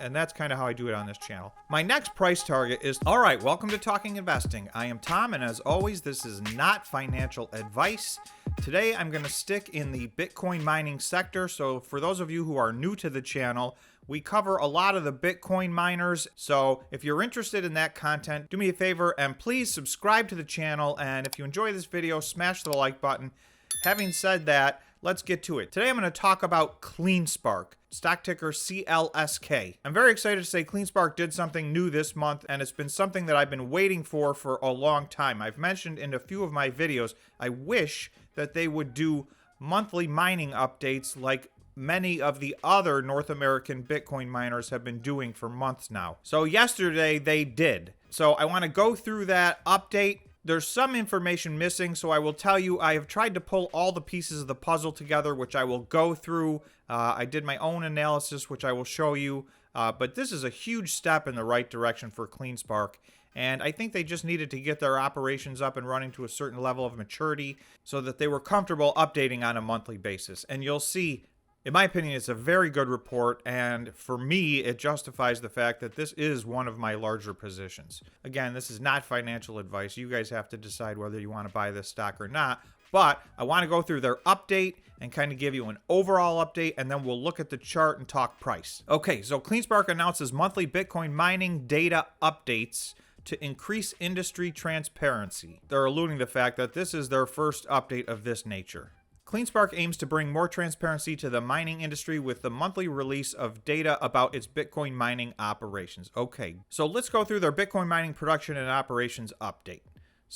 and that's kind of how I do it on this channel. My next price target is, all right, welcome to Talking Investing. I am Tom, and as always, this is not financial advice. Today, I'm going to stick in the Bitcoin mining sector. So for those of you who are new to the channel, we cover a lot of the Bitcoin miners. So if you're interested in that content, do me a favor and please subscribe to the channel. And if you enjoy this video, smash the like button. Having said that, let's get to it. Today, I'm going to talk about CleanSpark, stock ticker CLSK. I'm very excited to say CleanSpark did something new this month, and it's been something that I've been waiting for a long time. I've mentioned in a few of my videos, I wish that they would do monthly mining updates like many of the other North American Bitcoin miners have been doing for months now. So yesterday they did. So I want to go through that update. There's some information missing, so I will tell you I have tried to pull all the pieces of the puzzle together, which I will go through. I did my own analysis, which I will show you. But this is a huge step in the right direction for CleanSpark. And I think they just needed to get their operations up and running to a certain level of maturity so that they were comfortable updating on a monthly basis. And you'll see, in my opinion, it's a very good report, and for me, it justifies the fact that this is one of my larger positions. Again, this is not financial advice. You guys have to decide whether you want to buy this stock or not, but I want to go through their update and kind of give you an overall update, and then we'll look at the chart and talk price. Okay, so CleanSpark announces monthly Bitcoin mining data updates to increase industry transparency. They're alluding to the fact that this is their first update of this nature. CleanSpark aims to bring more transparency to the mining industry with the monthly release of data about its Bitcoin mining operations. Okay, so let's go through their Bitcoin mining production and operations update.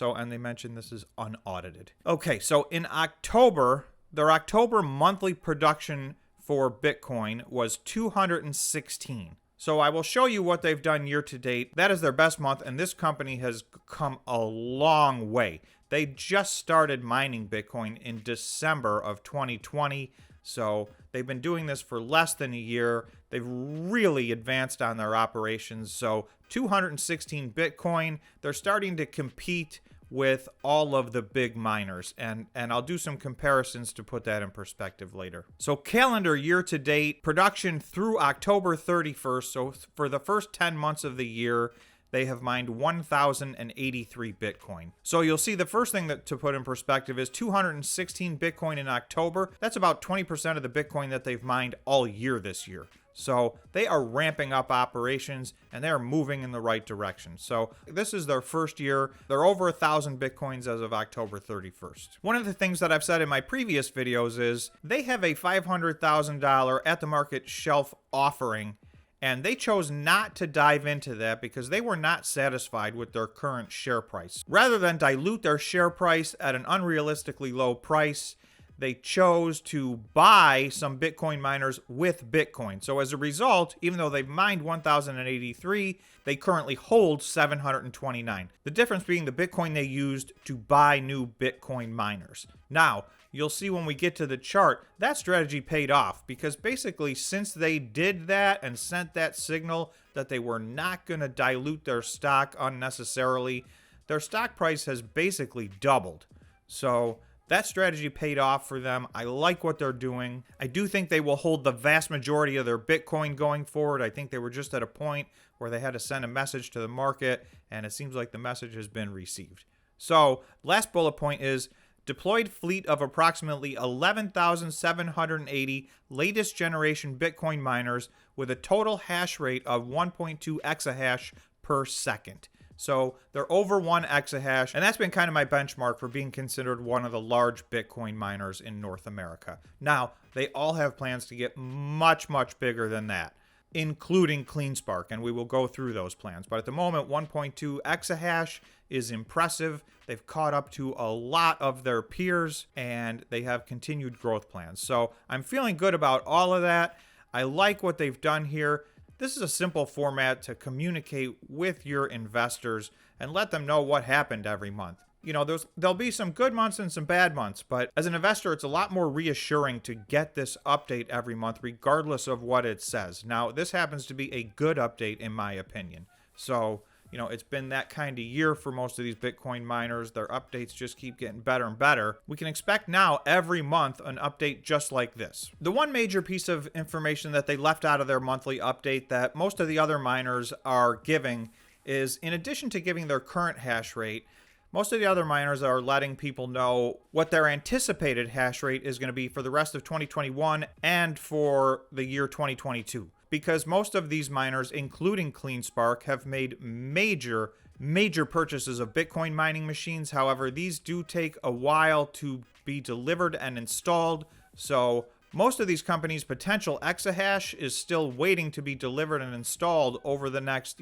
And they mentioned this is unaudited. Okay, so in October, their October monthly production for Bitcoin was 216. So I will show you what they've done year to date. That is their best month, and this company has come a long way. They just started mining Bitcoin in December of 2020, so they've been doing this for less than a year. They've really advanced on their operations. So 216 Bitcoin, they're starting to compete with all of the big miners, and I'll do some comparisons to put that in perspective later. So calendar year to date, production through October 31st, so for the first 10 months of the year, they have mined 1,083 Bitcoin. So you'll see the first thing to put in perspective is 216 Bitcoin in October. That's about 20% of the Bitcoin that they've mined all year this year. So they are ramping up operations and they're moving in the right direction. So this is their first year. They're over 1,000 Bitcoins as of October 31st. One of the things that I've said in my previous videos is they have a $500,000 at the market shelf offering, and they chose not to dive into that because they were not satisfied with their current share price. Rather than dilute their share price at an unrealistically low price, they chose to buy some Bitcoin miners with Bitcoin. So as a result, even though they've mined 1,083, they currently hold 729. The difference being the Bitcoin they used to buy new Bitcoin miners. Now, you'll see when we get to the chart, that strategy paid off because basically since they did that and sent that signal that they were not going to dilute their stock unnecessarily, their stock price has basically doubled. So that strategy paid off for them. I like what they're doing. I do think they will hold the vast majority of their Bitcoin going forward. I think they were just at a point where they had to send a message to the market, and it seems like the message has been received. So last bullet point is deployed fleet of approximately 11,780 latest generation Bitcoin miners with a total hash rate of 1.2 exahash per second. So they're over 1 exahash, and that's been kind of my benchmark for being considered one of the large Bitcoin miners in North America. Now, they all have plans to get much, much bigger than that, including CleanSpark, and we will go through those plans. But at the moment, 1.2 exahash is impressive. They've caught up to a lot of their peers, and they have continued growth plans. So I'm feeling good about all of that. I like what they've done here. This is a simple format to communicate with your investors and let them know what happened every month. You know, there'll be some good months and some bad months, but as an investor, it's a lot more reassuring to get this update every month, regardless of what it says. Now, this happens to be a good update, in my opinion. So, It's been that kind of year for most of these Bitcoin miners. Their updates just keep getting better and better. We can expect now every month an update just like this. The one major piece of information that they left out of their monthly update that most of the other miners are giving is, in addition to giving their current hash rate, most of the other miners are letting people know what their anticipated hash rate is going to be for the rest of 2021 and for the year 2022. Because most of these miners, including CleanSpark, have made major purchases of Bitcoin mining machines. However, these do take a while to be delivered and installed. So most of these companies' potential exahash is still waiting to be delivered and installed over the next,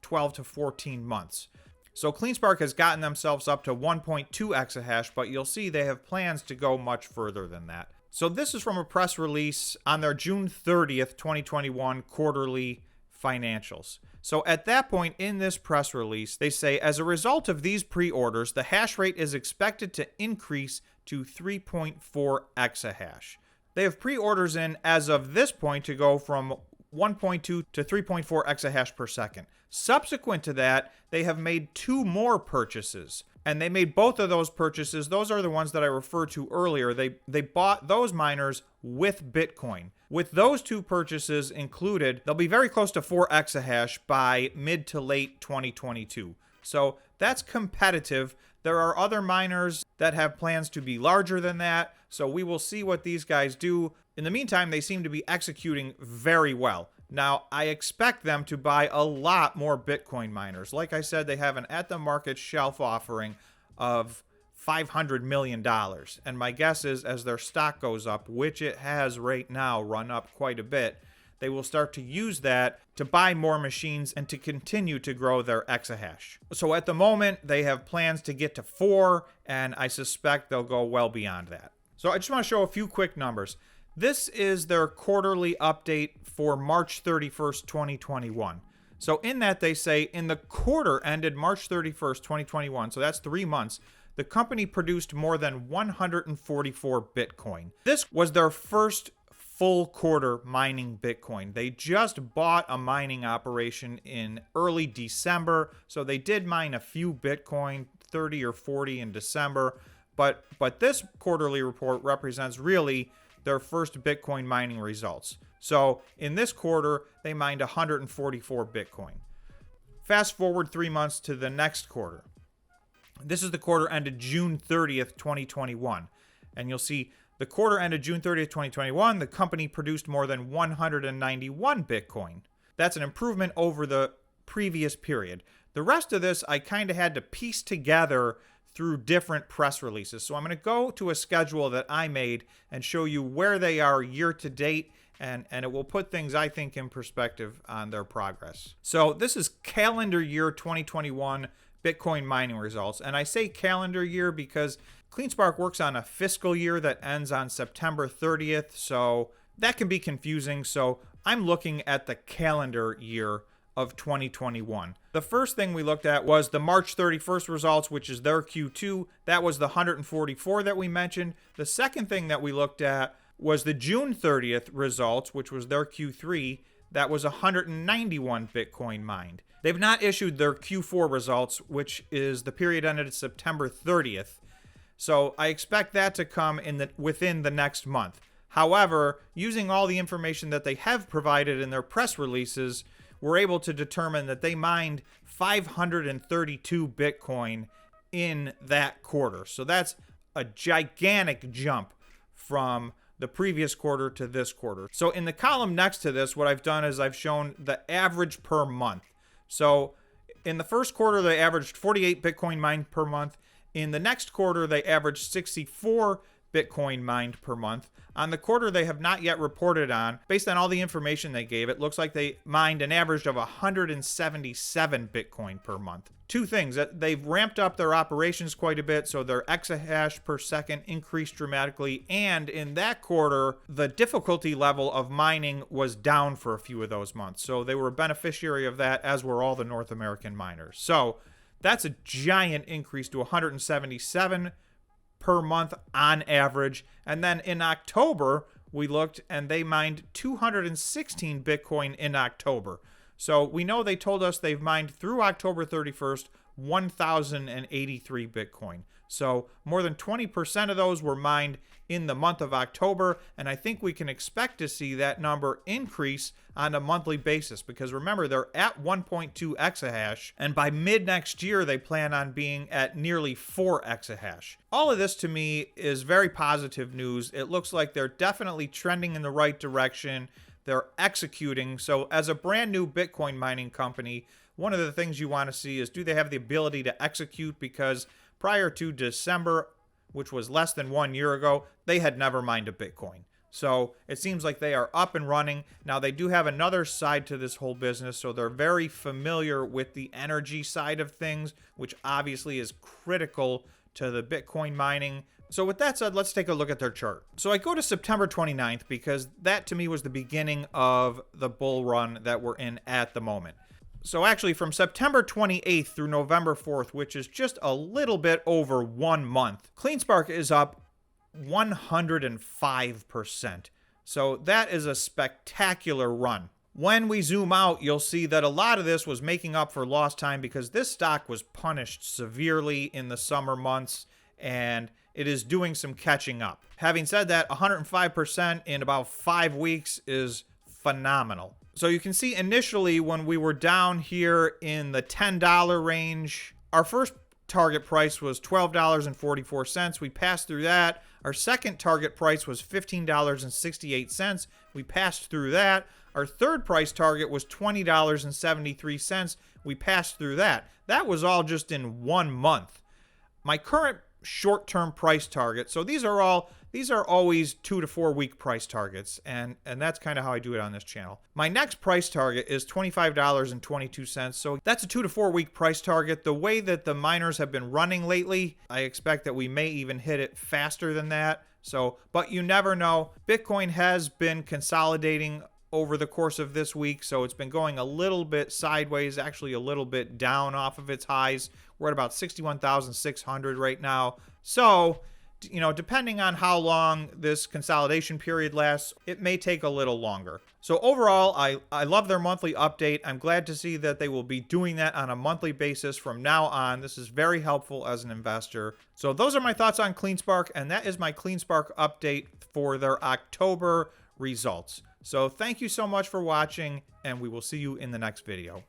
12 to 14 months. So CleanSpark has gotten themselves up to 1.2 exahash, but you'll see they have plans to go much further than that. So this is from a press release on their June 30th, 2021 quarterly financials. So at that point in this press release, they say, as a result of these pre-orders, the hash rate is expected to increase to 3.4 exahash. They have pre-orders in as of this point to go from 1.2 to 3.4 exahash per second. Subsequent to that, they have made 2 more purchases. And they made both of those purchases. Those are the ones that I referred to earlier. They bought those miners with Bitcoin. With those 2 purchases included, they'll be very close to 4 exahash by mid to late 2022. So that's competitive. There are other miners that have plans to be larger than that. So we will see what these guys do. In the meantime, they seem to be executing very well. Now, I expect them to buy a lot more Bitcoin miners. Like I said, they have an at-the-market shelf offering of $500 million. And my guess is, as their stock goes up, which it has right now run up quite a bit, they will start to use that to buy more machines and to continue to grow their exahash. So at the moment, they have plans to get to 4, and I suspect they'll go well beyond that. So I just want to show a few quick numbers. This is their quarterly update for March 31st, 2021. So in that, they say in the quarter ended March 31st, 2021, so that's 3 months, the company produced more than 144 Bitcoin. This was their first full quarter mining Bitcoin. They just bought a mining operation in early December, so they did mine a few Bitcoin, 30 or 40 in December, but this quarterly report represents really their first Bitcoin mining results. So in this quarter, they mined 144 Bitcoin. Fast forward 3 months to the next quarter. This is the quarter ended June 30th, 2021. And you'll see the quarter ended June 30th, 2021, the company produced more than 191 Bitcoin. That's an improvement over the previous period. The rest of this I kind of had to piece together through different press releases. So I'm going to go to a schedule that I made and show you where they are year to date, and it will put things, I think, in perspective on their progress. So this is calendar year 2021 Bitcoin mining results. And I say calendar year because CleanSpark works on a fiscal year that ends on September 30th, so that can be confusing. So I'm looking at the calendar year of 2021. The first thing we looked at was the March 31st results, which is their Q2. That was the 144 that we mentioned. The second thing that we looked at was the June 30th results, which was their Q3. That was 191 Bitcoin mined. They've not issued their Q4 results, which is the period ended September 30th. So I expect that to come within the next month. However, using all the information that they have provided in their press releases, we're able to determine that they mined 532 Bitcoin in that quarter. So that's a gigantic jump from the previous quarter to this quarter. So in the column next to this, what I've done is I've shown the average per month. So in the first quarter, they averaged 48 Bitcoin mined per month. In the next quarter, they averaged 64 Bitcoin mined per month. On the quarter they have not yet reported on, based on all the information they gave, it looks like they mined an average of 177 Bitcoin per month. Two things, that they've ramped up their operations quite a bit, so their exahash per second increased dramatically, and in that quarter, the difficulty level of mining was down for a few of those months. So they were a beneficiary of that, as were all the North American miners. So that's a giant increase to 177 per month on average. And then in October, we looked and they mined 216 Bitcoin in October. So we know they told us they've mined through October 31st 1,083 Bitcoin. So more than 20% of those were mined in the month of October, and I think we can expect to see that number increase on a monthly basis, because remember, they're at 1.2 exahash, and by mid next year they plan on being at nearly 4 exahash. All of this to me is very positive news. It looks like they're definitely trending in the right direction. They're executing. So as a brand new Bitcoin mining company, one of the things you want to see is, do they have the ability to execute? Because prior to December, which was less than 1 year ago, they had never mined a Bitcoin. So it seems like they are up and running. Now, they do have another side to this whole business, so they're very familiar with the energy side of things, which obviously is critical to the Bitcoin mining. So with that said, let's take a look at their chart. So I go to September 29th because that to me was the beginning of the bull run that we're in at the moment. So actually from September 28th through November 4th, which is just a little bit over 1 month, CleanSpark is up 105%. So that is a spectacular run. When we zoom out, you'll see that a lot of this was making up for lost time, because this stock was punished severely in the summer months, and it is doing some catching up. Having said that, 105% in about 5 weeks is phenomenal. So you can see initially when we were down here in the $10 range, our first target price was $12.44. We passed through that. Our second target price was $15.68. We passed through that. Our third price target was $20.73. We passed through that. That was all just in 1 month. My current short-term price target, so these are always 2 to 4 week price targets, and that's kind of how I do it on this channel. My next price target is $25.22, so that's a 2 to 4 week price target. The way that the miners have been running lately, I expect that we may even hit it faster than that. So, but you never know. Bitcoin has been consolidating over the course of this week, so it's been going a little bit sideways, actually a little bit down off of its highs. We're at about 61,600 right now. So, you know, depending on how long this consolidation period lasts, it may take a little longer. So overall, I love their monthly update. I'm glad to see that they will be doing that on a monthly basis from now on. This is very helpful as an investor. So those are my thoughts on CleanSpark, and that is my CleanSpark update for their October results. So thank you so much for watching, and we will see you in the next video.